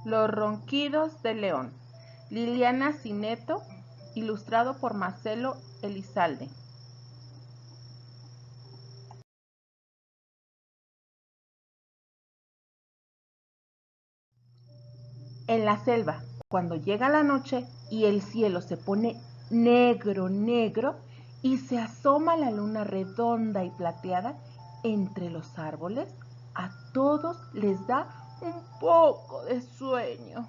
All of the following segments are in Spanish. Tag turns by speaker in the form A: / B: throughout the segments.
A: Los ronquidos del león. Liliana Cineto, ilustrado por Marcelo Elizalde. En la selva, cuando llega la noche y el cielo se pone negro, negro, y se asoma la luna redonda y plateada entre los árboles, a todos les da un poco de sueño.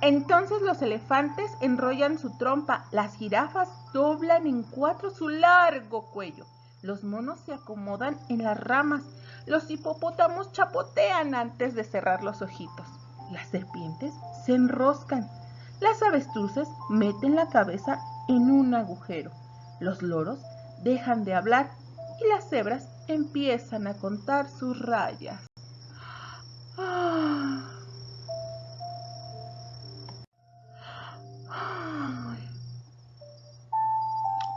A: Entonces los elefantes enrollan su trompa, las jirafas doblan en cuatro su largo cuello, los monos se acomodan en las ramas, los hipopótamos chapotean antes de cerrar los ojitos, las serpientes se enroscan, las avestruces meten la cabeza en un agujero, los loros dejan de hablar y las cebras empiezan a contar sus rayas.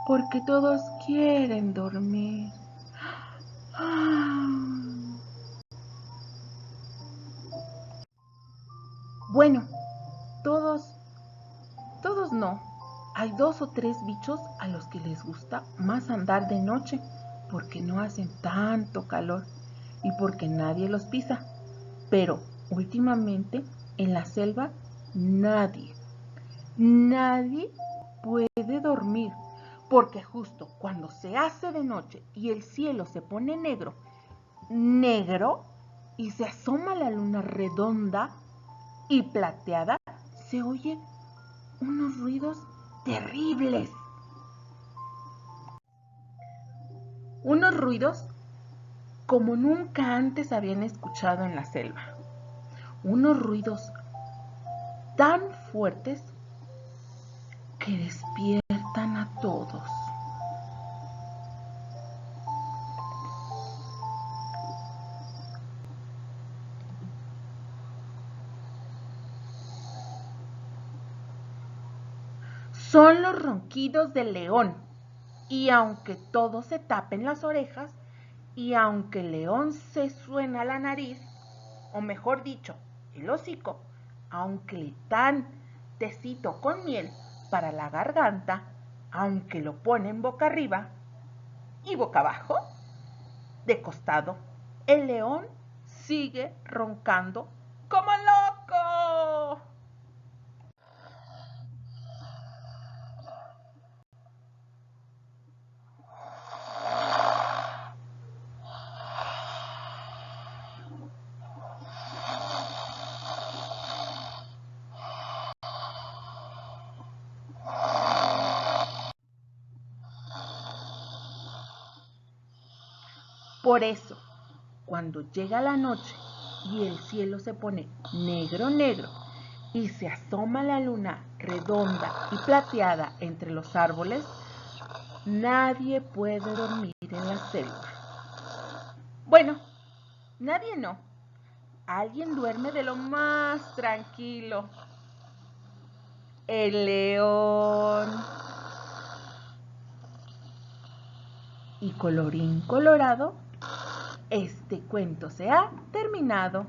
A: Porque todos quieren dormir. Bueno, todos no. Hay 2 o 3 bichos a los que les gusta más andar de noche porque no hacen tanto calor y porque nadie los pisa. Pero últimamente en la selva nadie puede dormir porque justo cuando se hace de noche y el cielo se pone negro, y se asoma la luna redonda y plateada, se oyen unos ruidos terribles. Unos ruidos como nunca antes habían escuchado en la selva. Unos ruidos tan fuertes que despiertan a todos. Son los ronquidos del león. Y aunque todos se tapen las orejas, y aunque el león se suena la nariz, o mejor dicho, el hocico, aunque le dan tecito con miel para la garganta, aunque lo ponen boca arriba y boca abajo, de costado, el león sigue roncando como loco. Por eso, cuando llega la noche y el cielo se pone negro, negro, y se asoma la luna redonda y plateada entre los árboles, nadie puede dormir en la selva. Bueno, nadie no. Alguien duerme de lo más tranquilo. El león. Y colorín colorado, este cuento se ha terminado.